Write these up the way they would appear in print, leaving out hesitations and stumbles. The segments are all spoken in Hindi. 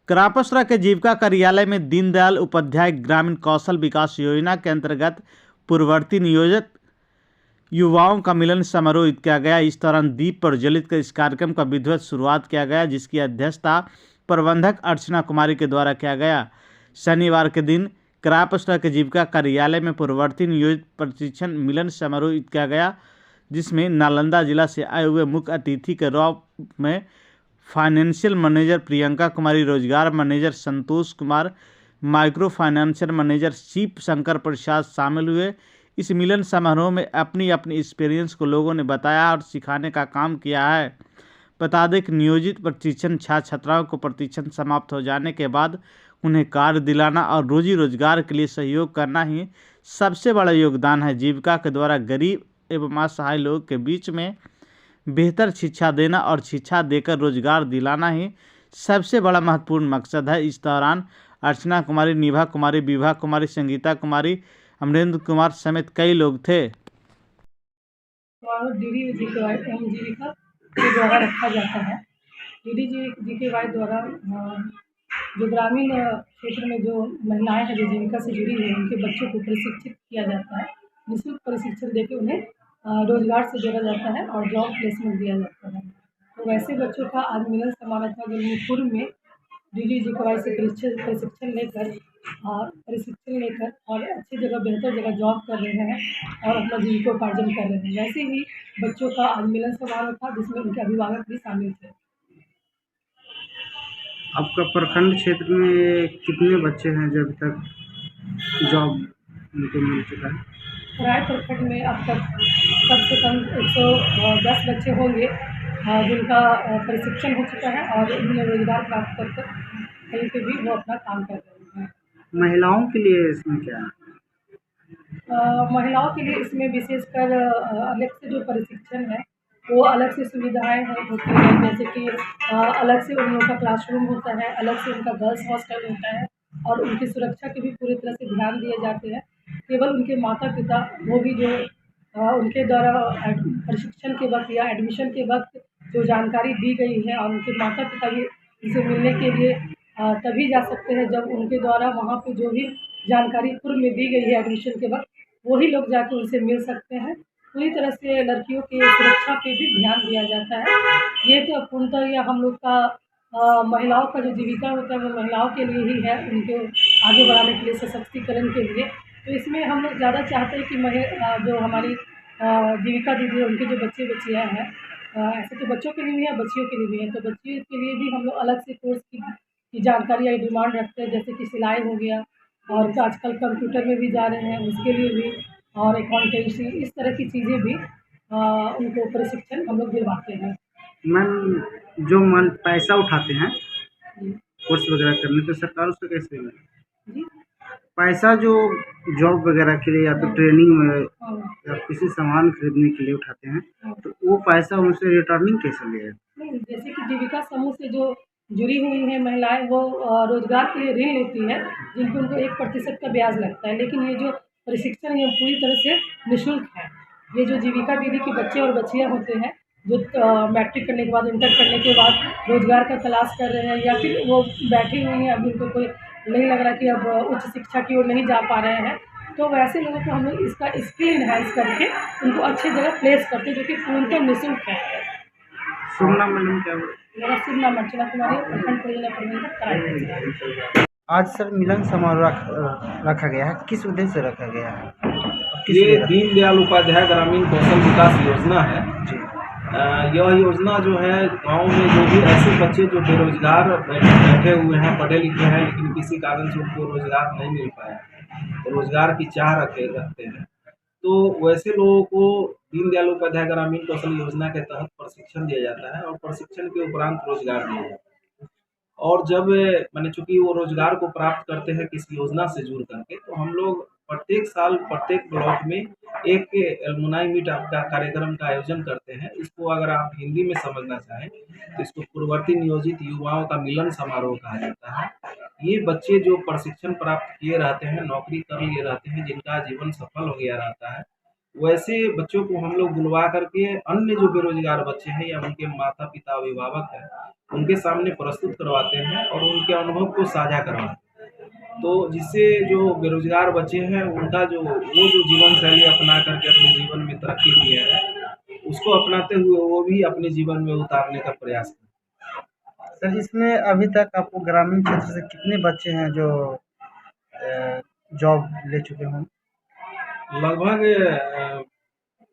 क्रापसरा के जीविका कार्यालय में दीनदयाल उपाध्याय ग्रामीण कौशल विकास योजना के अंतर्गत पूर्ववर्ती नियोजित युवाओं का मिलन समारोह किया गया। इस दौरान दीप प्रज्वलित कर इस कार्यक्रम का विधिवत शुरुआत किया गया, जिसकी अध्यक्षता प्रबंधक अर्चना कुमारी के द्वारा किया गया। शनिवार के दिन क्रापसरा के जीविका कार्यालय में पूर्ववर्ती नियोजित प्रशिक्षण मिलन समारोह किया गया, जिसमें नालंदा जिला से आए हुए मुख्य अतिथि के रूप में फाइनेंशियल मैनेजर प्रियंका कुमारी, रोजगार manager Santosh Kumar, micro financial manager Shiv Shankar Prasad शामिल हुए। इस मिलन समारोह में अपनी अपनी एक्सपीरियंस को लोगों ने बताया और सिखाने का काम किया है। बता दें कि नियोजित प्रशिक्षण छात्र छात्राओं को प्रशिक्षण समाप्त हो जाने के बाद उन्हें कार्य दिलाना और रोजी रोजगार के लिए सहयोग करना ही सबसे बड़ा योगदान है। जीविका के द्वारा गरीब एवं असहाय लोगों के बीच में बेहतर शिक्षा देना और शिक्षा देकर रोजगार दिलाना ही सबसे बड़ा महत्वपूर्ण मकसद है। इस दौरान अर्चना कुमारी, निभा कुमारी, विभा कुमारी, संगीता कुमारी, अमरेंद्र कुमार समेत कई लोग थे। DDGKY जीविका के द्वारा रखा जाता है। DDGKY द्वारा जो ग्रामीण क्षेत्र में जो महिलाएं हैं जो जीविका से जुड़ी हैं, उनके बच्चों को प्रशिक्षित किया जाता है। निःशुल्क प्रशिक्षण देकर उन्हें रोजगार से जोड़ा जाता है और जॉब प्लेसमेंट दिया जाता है। तो वैसे बच्चों का आज मिलन समारोह था जो पूर्व में DDGKY से प्रशिक्षण लेकर और अच्छी जगह बेहतर जगह जॉब कर रहे हैं और अपना जीविकोपार्जन कर रहे हैं। वैसे ही बच्चों का आज मिलन समारोह था जिसमें उनके अभिभावक भी शामिल थे। आपका प्रखंड क्षेत्र में कितने बच्चे हैं जो अभी तक जॉब उनको मिल चुका है? राय प्रखंड में अब तक कम से कम 110 बच्चे होंगे जिनका प्रशिक्षण हो चुका है और उन्हें रोजगार प्राप्त कर कहीं पे भी वो अपना काम कर रहे हैं। महिलाओं के लिए इसमें क्या है? महिलाओं के लिए इसमें विशेषकर अलग से जो प्रशिक्षण है वो अलग से सुविधाएं हैं होती हैं, जैसे कि अलग से उन लोगों का क्लासरूम होता है, अलग से उनका गर्ल्स हॉस्टल होता है और उनकी सुरक्षा के भी पूरी तरह से ध्यान दिए जाते हैं। केवल उनके माता पिता वो भी जो उनके द्वारा प्रशिक्षण के वक्त या एडमिशन के वक्त जो जानकारी दी गई है और उनके माता पिता भी इसे मिलने के लिए तभी जा सकते हैं जब उनके द्वारा वहाँ पे जो भी जानकारी पूर्व में दी गई है एडमिशन के वक्त, वही लोग जाके उनसे मिल सकते हैं। पूरी तरह से लड़कियों की सुरक्षा पे भी ध्यान दिया जाता है। ये तो पूर्णतः यह हम लोग का महिलाओं का जो जीविका होता है वो महिलाओं के लिए ही है, उनके आगे बढ़ाने के लिए, सशक्तिकरण के लिए। तो इसमें हम लोग ज़्यादा चाहते हैं कि जो हमारी जीविका दीदी है उनके जो बच्चे बच्चियाँ हैं, ऐसे तो बच्चों के लिए भी है, बच्चियों के लिए भी है, तो बच्चियों के लिए भी हम लोग अलग से कोर्स की जानकारी या डिमांड रखते हैं, जैसे कि सिलाई हो गया और आजकल कंप्यूटर में भी जा रहे हैं उसके लिए भी, और अकाउंटेंसी, इस तरह की चीज़ें भी उनको प्रशिक्षण हम लोग दिलवाते हैं। मैम, जो पैसा उठाते हैं कोर्स वगैरह करने, तो सरकार उसको कैसे ले? जी पैसा जो जॉब वगैरह के लिए या तो ट्रेनिंग में या किसी सामान खरीदने के लिए उठाते हैं, तो वो पैसा उनसे रिटर्निंग कैसे ले? नहीं, जैसे कि जीविका समूह से जो जुड़ी हुई हैं महिलाएं वो रोजगार के लिए ऋण लेती है, जिनको उनको 1% का ब्याज लगता है, लेकिन ये जो प्रशिक्षण है पूरी तरह से निःशुल्क है। ये जो जीविका दीदी के बच्चे और बच्चियां होते हैं जो मैट्रिक करने के बाद, इंटर करने के बाद रोजगार का तलाश कर रहे हैं या फिर वो बैठी हुई हैं, अभी उनको कोई नहीं लग रहा कि अब उच्च शिक्षा की ओर नहीं जा पा रहे हैं, तो वैसे लोगों को हम लोग इसका स्किल इन्हांस करके उनको अच्छी जगह प्लेस करते हैं, जो कि पूर्णतः निःशुल्क है। शुभ नाम मैडम क्या हुआ? मेरा शुभ नाम अर्चना कुमारी, प्रखंड परियोजना प्रबंधक कराई। आज सर मिलन समारोह रखा गया है, किस उद्देश्य से रखा गया है? ये दीनदयाल उपाध्याय ग्रामीण कौशल विकास योजना है। जी। यह योजना जो है गांव में जो भी ऐसे बच्चे जो बेरोजगार बैठे हुए हैं, पढ़े लिखे हैं लेकिन किसी कारण से उनको रोजगार नहीं मिल पाया, तो रोजगार की चाह रखते हैं, तो वैसे लोगों को दीनदयाल उपाध्याय ग्रामीण कौशल योजना के तहत प्रशिक्षण दिया जाता है और प्रशिक्षण के उपरांत रोजगार दिया जाता है। और जब मैंने चूँकि वो रोजगार को प्राप्त करते हैं किस योजना से जुड़ करके, तो हम लोग प्रत्येक साल प्रत्येक ब्लॉक में एक एलुमनाई मीट का कार्यक्रम का आयोजन करते हैं। इसको अगर आप हिंदी में समझना चाहें तो इसको पूर्ववर्ती नियोजित युवाओं का मिलन समारोह कहा जाता है। ये बच्चे जो प्रशिक्षण प्राप्त किए रहते हैं, नौकरी कर लिए रहते हैं, जिनका जीवन सफल हो गया रहता है, वैसे बच्चों को हम लोग बुलवा करके अन्य जो बेरोजगार बच्चे हैं या उनके माता पिता अभिभावक हैं उनके सामने प्रस्तुत करवाते हैं और उनके अनुभव को साझा करवाते हैं। तो जिससे जो बेरोजगार बच्चे हैं उनका जो वो जो जीवन शैली अपना करके अपने जीवन में तरक्की किए हैं उसको अपनाते हुए वो भी अपने जीवन में उतारने का प्रयास करें। सर, इसमें अभी तक आपको ग्रामीण क्षेत्र से कितने बच्चे हैं जो जॉब ले चुके हों? लगभग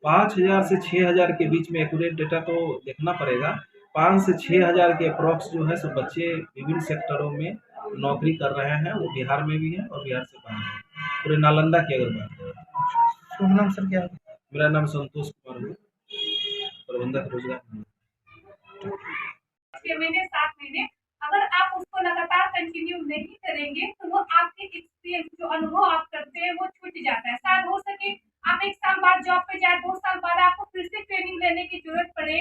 5,000 से 6,000 के बीच में एक्यूरेट डेटा तो देखना पड़ेगा। 5 से 6,000 के अप्रॉक्स जो है सो बच्चे विभिन्न सेक्टरों में नौकरी कर रहे हैं, वो बिहार में भी हैं और बिहार से बाहर हैं। पूरे नालंदा की अगर बात करें। शुभ नाम सर क्या है? मेरा नाम संतोष कुमार है, प्रबंधक रोजगार। 6 महीने 7 महीने अगर आप उसको लगातार कंटिन्यू नहीं करेंगे तो वो आपके एक्सपीरियंस जो अनुभव आप करते हैं वो छूट जाता है। शायद हो सके आप 1 साल बाद जॉब पे जाए, 2 साल बाद आपको फिर से ट्रेनिंग लेने की जरूरत पड़े।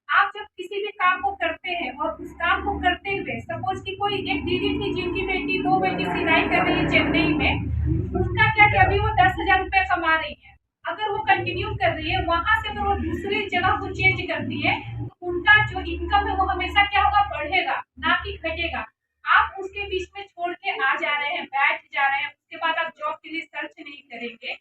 आप जब किसी भी काम को करते हैं और उस काम को करते हुए सपोज कि कोई एक दीदी थी जिनकी बेटी 2 बेटी सिलाई कर रही है चेन्नई में, उनका क्या कि अभी वो 10,000 रुपये कमा रही है। अगर वो कंटिन्यू कर रही है वहां से अगर वो दूसरी जगह को चेंज करती है तो उनका जो इनकम है वो हमेशा क्या होगा, बढ़ेगा ना कि घटेगा। आप उसके बीच में छोड़ के आ जा रहे हैं, बैठ जा रहे हैं, उसके बाद आप जॉब के लिए सर्च नहीं करेंगे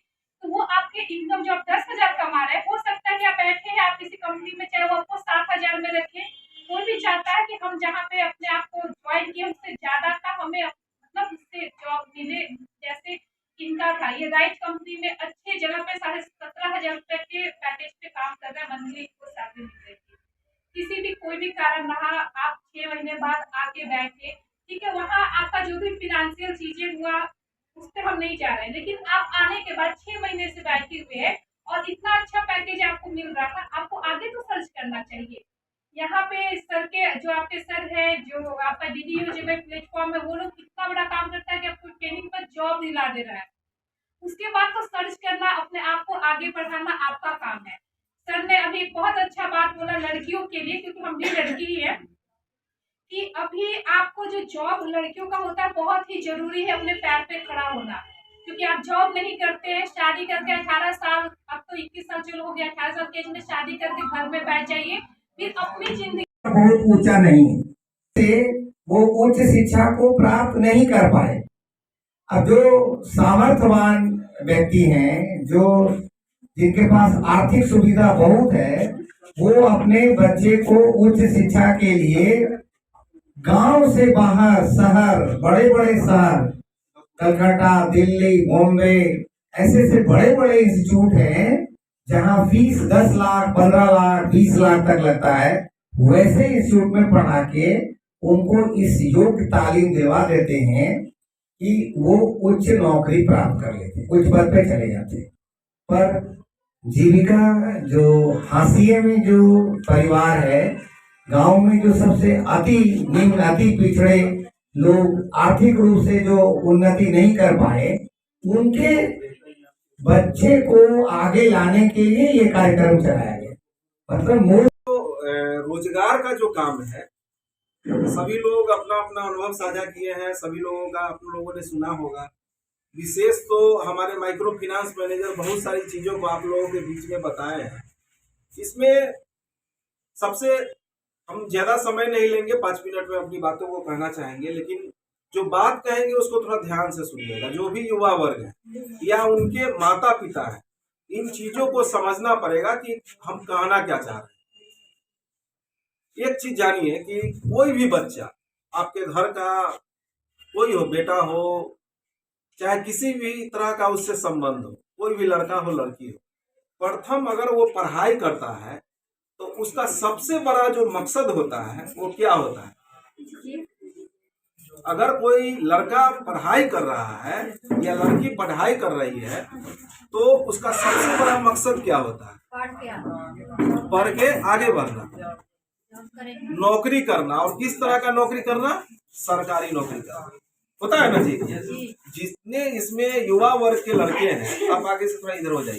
तो वो आपके इनकम जो आप 10,000 कमा रहे हैं, हो सकता है कि आप बैठे हैं आप किसी कंपनी में, चाहे वो आपको 7,000 में रखे। कोई भी चाहता है कि हम जहाँ पे अपने आप को ज्वाइन किए उससे ज्यादा का हमें मतलब उससे जॉब मिले। जैसे इनका था, ये राइट कंपनी में अच्छे जगह पे 17,500 रुपए के पैकेज पे काम कर रहा है, मंथली को सैलरी मिल रही है। किसी भी कोई भी कारण रहा, आप 6 महीने बाद आके बैठे, ठीक है, वहाँ आपका जो भी फिनेंशियल चीजें हुआ उस पर हम नहीं जा रहे हैं, लेकिन आप आने के बाद 6 महीने से बैठे हुए हैं और इतना अच्छा पैकेज आपको मिल रहा था, आपको आगे तो सर्च करना चाहिए। यहाँ पे सर के जो आपके सर है, जो आपका DDU प्लेटफॉर्म है, वो लोग कितना बड़ा काम करता है कि आपको ट्रेनिंग पर जॉब दिला दे रहा है। उसके बाद तो सर्च करना, अपने आप को आगे बढ़ाना आपका काम है। सर ने अभी एक बहुत अच्छा बात बोला लड़कियों के लिए, क्योंकि हम भी लड़की ही है, कि अभी आपको जो जॉब लड़कियों का होता है बहुत ही जरूरी है अपने पैर पे खड़ा होना। क्योंकि आप जॉब नहीं करते हैं, शादी करके 18 साल, अब तो 21 साल चलो हो गया, 18 साल के एज में शादी करके घर में बैठ जाइए, फिर अपनी जिंदगी बहुत ऊंचा नहीं है, से वो उच्च शिक्षा को प्राप्त नहीं कर पाए। अब जो सामर्थ्यवान व्यक्ति हैं, जो जिनके पास आर्थिक सुविधा बहुत है, वो अपने बच्चे को उच्च शिक्षा के लिए गांव से बाहर शहर, बड़े बड़े शहर, कलकत्ता, दिल्ली, बॉम्बे, ऐसे बड़े बड़े इंस्टीट्यूट हैं जहां फीस 10 लाख, 15 लाख, 20 लाख तक लगता है। वैसे इंस्टीट्यूट में पढ़ा के उनको इस योग्य तालीम दिलवा देते हैं कि वो उच्च नौकरी प्राप्त कर लेते, उच्च पद पे चले जाते। पर जीविका जो हाशिए में जो परिवार है, गांव में जो सबसे अति निम्न, अति पिछड़े लोग, आर्थिक रूप से जो उन्नति नहीं कर पाए, उनके बच्चे को आगे लाने के लिए ये कार्यक्रम चलाया गया। मतलब मूल रोजगार का जो काम है, सभी लोग अपना अपना अनुभव साझा किए हैं, सभी लोगों का आप लोगों ने सुना होगा। विशेष तो हमारे माइक्रो फाइनेंस मैनेजर बहुत सारी चीजों को आप लोगों के बीच में बताए हैं। इसमें सबसे हम ज्यादा समय नहीं लेंगे, 5 मिनट में अपनी बातों को कहना चाहेंगे, लेकिन जो बात कहेंगे उसको थोड़ा ध्यान से सुनिएगा। जो भी युवा वर्ग है या उनके माता पिता है, इन चीजों को समझना पड़ेगा कि हम कहना क्या चाह रहे हैं। एक चीज जानिए कि कोई भी बच्चा, आपके घर का कोई हो, बेटा हो, चाहे किसी भी तरह का उससे संबंध हो, कोई भी लड़का हो लड़की हो, प्रथम अगर वो पढ़ाई करता है तो उसका सबसे बड़ा जो मकसद होता है वो क्या होता है। अगर कोई लड़का पढ़ाई कर रहा है या लड़की पढ़ाई कर रही है तो उसका सबसे बड़ा मकसद क्या होता है, पढ़ के आगे बढ़ना, नौकरी करना। और किस तरह का नौकरी करना, सरकारी नौकरी करना, होता है ना जी। जितने इसमें युवा वर्ग के लड़के हैं, आप आगे से थोड़ा इधर हो जाइए।